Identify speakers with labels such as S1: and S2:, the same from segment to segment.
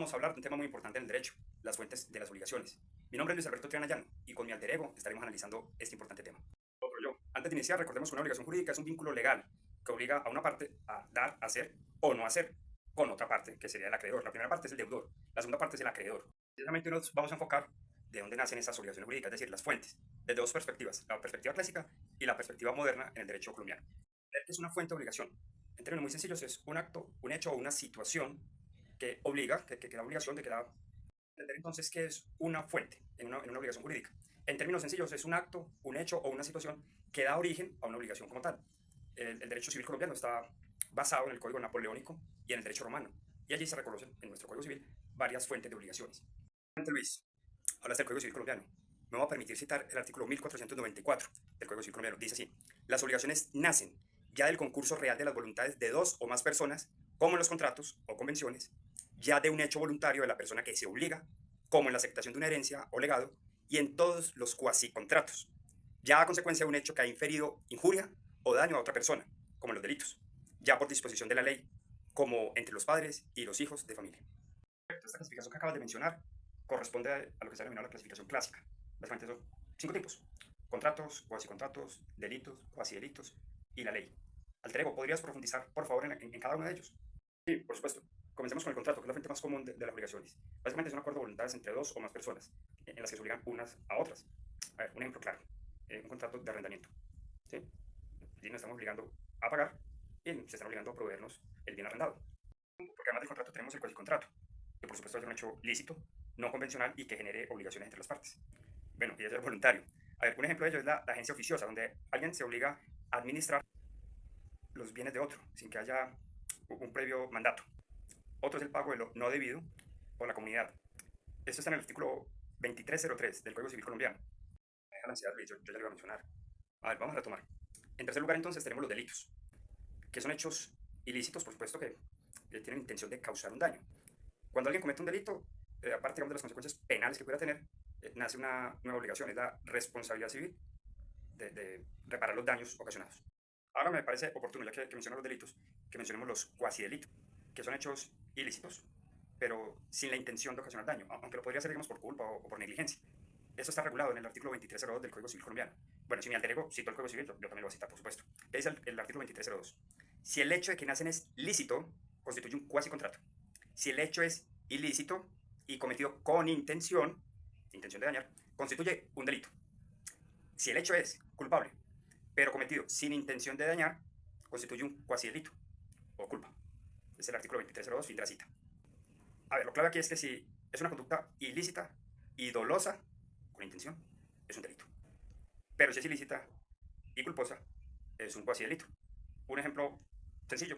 S1: vamos a hablar de un tema muy importante en el derecho, las fuentes de las obligaciones. Mi nombre es Luis Alberto Triana Llano y con mi alter ego estaremos analizando este importante tema. Otro yo. Antes de iniciar, recordemos que una obligación jurídica es un vínculo legal que obliga a una parte a dar, hacer o no hacer con otra parte, que sería el acreedor. La primera parte es el deudor, la segunda parte es el acreedor. Precisamente nos vamos a enfocar de dónde nacen esas obligaciones jurídicas, es decir, las fuentes, desde dos perspectivas, la perspectiva clásica y la perspectiva moderna en el derecho colombiano. ¿Qué es una fuente de obligación? En términos muy sencillos, es un acto, un hecho o una situación que obliga, que da obligación, de que da entender entonces qué es una fuente en una obligación jurídica. En términos sencillos, es un acto, un hecho o una situación que da origen a una obligación como tal. El derecho civil colombiano está basado en el Código Napoleónico y en el derecho romano. Y allí se reconocen en nuestro Código Civil varias fuentes de obligaciones. Luis, hablas del Código Civil colombiano. Me voy a permitir citar el artículo 1494 del Código Civil colombiano. Dice así: las obligaciones nacen ya del concurso real de las voluntades de dos o más personas, como en los contratos o convenciones, ya de un hecho voluntario de la persona que se obliga, como en la aceptación de una herencia o legado, y en todos los cuasi contratos, ya a consecuencia de un hecho que ha inferido injuria o daño a otra persona, como en los delitos, ya por disposición de la ley, como entre los padres y los hijos de familia. Esta clasificación que acabas de mencionar corresponde a lo que se ha denominado la clasificación clásica. Básicamente son 5 tipos: contratos, cuasi contratos, delitos, cuasi delitos y la ley. Alter ego, ¿podrías profundizar, por favor, en cada uno de ellos? Sí, por supuesto. Comencemos con el contrato, que es la fuente más común de las obligaciones. Básicamente es un acuerdo de voluntades entre dos o más personas, en las que se obligan unas a otras. A ver, un ejemplo claro: un contrato de arrendamiento. ¿Sí? Y nos estamos obligando a pagar y se están obligando a proveernos el bien arrendado. Porque además del contrato tenemos el contrato, que por supuesto es un hecho lícito, no convencional y que genere obligaciones entre las partes. Bueno, y eso es voluntario. A ver, un ejemplo de ello es la agencia oficiosa, donde alguien se obliga a administrar los bienes de otro sin que haya un previo mandato. Otro es el pago de lo no debido por la comunidad. Esto está en el artículo 2303 del Código Civil colombiano. Deja la ansiedad, Luis, yo ya lo iba a mencionar. A ver, vamos a retomar. En tercer lugar, entonces, tenemos los delitos, que son hechos ilícitos, por supuesto, que tienen intención de causar un daño. Cuando alguien comete un delito, aparte digamos, de las consecuencias penales que pueda tener, nace una nueva obligación, es la responsabilidad civil de reparar los daños ocasionados. Ahora me parece oportuno, ya que menciono los delitos, que mencionemos los cuasi delitos, que son hechos ilícitos, pero sin la intención de ocasionar daño, aunque lo podría hacer, digamos, por culpa o por negligencia. Eso está regulado en el artículo 2302 del Código Civil colombiano. Bueno, si mi alter ego citó el Código Civil, yo también lo voy a citar, por supuesto. ¿Qué dice el artículo 2302? Si el hecho de que nacen es lícito, constituye un cuasi contrato. Si el hecho es ilícito y cometido con intención de dañar, constituye un delito. Si el hecho es culpable, pero cometido sin intención de dañar, constituye un cuasi delito o culpa. Es el artículo 2302, fin de la cita. A ver, lo clave aquí es que si es una conducta ilícita y dolosa, con intención, es un delito. Pero si es ilícita y culposa, es un cuasi delito. Un ejemplo sencillo: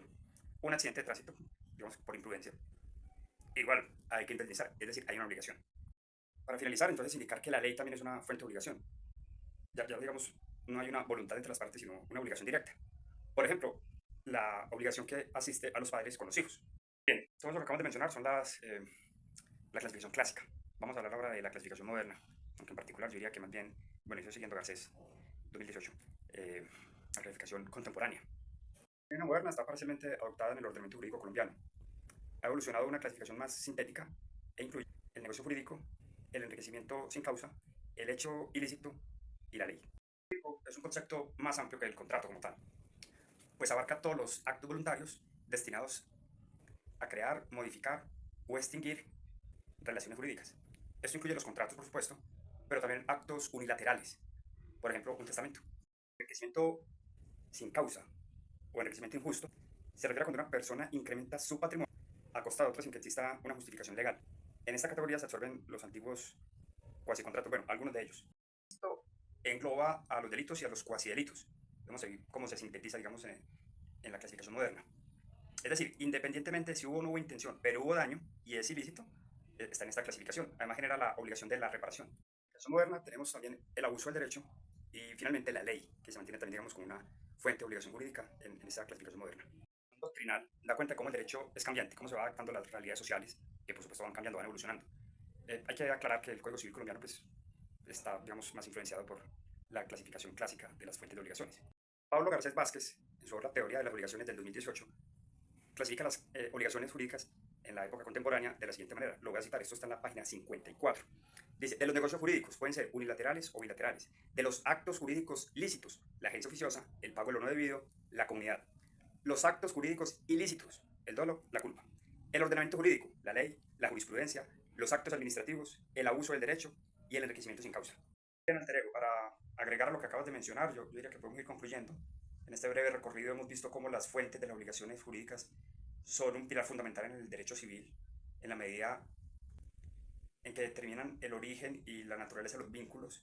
S1: un accidente de tránsito, digamos, por imprudencia. Igual, hay que indemnizar, es decir, hay una obligación. Para finalizar, entonces, indicar que la ley también es una fuente de obligación. Ya digamos, no hay una voluntad entre las partes, sino una obligación directa. Por ejemplo, la obligación que asiste a los padres con los hijos. Bien, todo eso que acabamos de mencionar son la clasificación clásica. Vamos a hablar ahora de la clasificación moderna, aunque en particular yo diría que más bien, bueno, estoy siguiendo Garcés 2018, la clasificación contemporánea. La moderna está parcialmente adoptada en el ordenamiento jurídico colombiano. Ha evolucionado una clasificación más sintética e incluye el negocio jurídico, el enriquecimiento sin causa, el hecho ilícito y la ley. Es un concepto más amplio que el contrato como tal, pues abarca todos los actos voluntarios destinados a crear, modificar o extinguir relaciones jurídicas. Esto incluye los contratos, por supuesto, pero también actos unilaterales, por ejemplo, un testamento. Enriquecimiento sin causa o enriquecimiento injusto se refiere a cuando una persona incrementa su patrimonio a costa de otra sin que exista una justificación legal. En esta categoría se absorben los antiguos cuasi contratos, bueno, algunos de ellos. Esto engloba a los delitos y a los cuasi delitos. Vamos a ver cómo se sintetiza, digamos, en la clasificación moderna. Es decir, independientemente de si hubo o no hubo intención, pero hubo daño y es ilícito, está en esta clasificación. Además genera la obligación de la reparación. En la clasificación moderna tenemos también el abuso del derecho y finalmente la ley, que se mantiene también, digamos, como una fuente de obligación jurídica en esta clasificación moderna. Doctrinal da cuenta de cómo el derecho es cambiante, cómo se va adaptando a las realidades sociales, que por supuesto van cambiando, van evolucionando. Hay que aclarar que el Código Civil colombiano pues, está, digamos, más influenciado por la clasificación clásica de las fuentes de obligaciones. Pablo Garcés Vázquez, en su obra Teoría de las Obligaciones del 2018, clasifica las obligaciones jurídicas en la época contemporánea de la siguiente manera. Lo voy a citar, esto está en la página 54. Dice, de los negocios jurídicos pueden ser unilaterales o bilaterales. De los actos jurídicos lícitos, la agencia oficiosa, el pago de lo no debido, la comunidad. Los actos jurídicos ilícitos, el dolo, la culpa. El ordenamiento jurídico, la ley, la jurisprudencia, los actos administrativos, el abuso del derecho y el enriquecimiento sin causa. Bien, alter ego, para agregar a lo que acabas de mencionar, yo diría que podemos ir concluyendo. En este breve recorrido hemos visto cómo las fuentes de las obligaciones jurídicas son un pilar fundamental en el derecho civil, en la medida en que determinan el origen y la naturaleza de los vínculos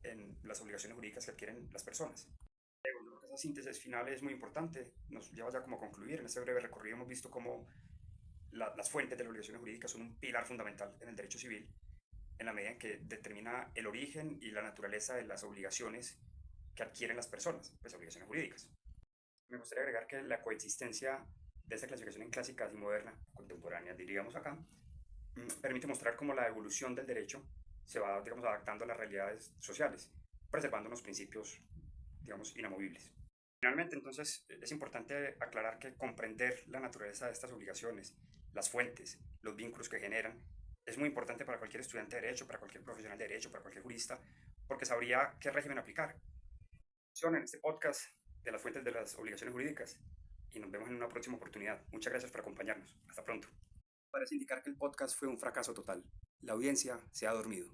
S1: en las obligaciones jurídicas que adquieren las personas. Yo creo que esa síntesis final es muy importante, nos lleva ya como a concluir. En este breve recorrido hemos visto cómo las fuentes de las obligaciones jurídicas son un pilar fundamental en el derecho civil, en la medida en que determina el origen y la naturaleza de las obligaciones que adquieren las personas, pues obligaciones jurídicas. Me gustaría agregar que la coexistencia de esta clasificación en clásicas y moderna, contemporánea, diríamos acá, permite mostrar cómo la evolución del derecho se va, digamos, adaptando a las realidades sociales, preservando unos principios, digamos, inamovibles. Finalmente, entonces, es importante aclarar que comprender la naturaleza de estas obligaciones, las fuentes, los vínculos que generan, es muy importante para cualquier estudiante de derecho, para cualquier profesional de derecho, para cualquier jurista, porque sabría qué régimen aplicar. En este podcast de las fuentes de las obligaciones jurídicas y nos vemos en una próxima oportunidad. Muchas gracias por acompañarnos. Hasta pronto. Parece indicar que el podcast fue un fracaso total. La audiencia se ha dormido.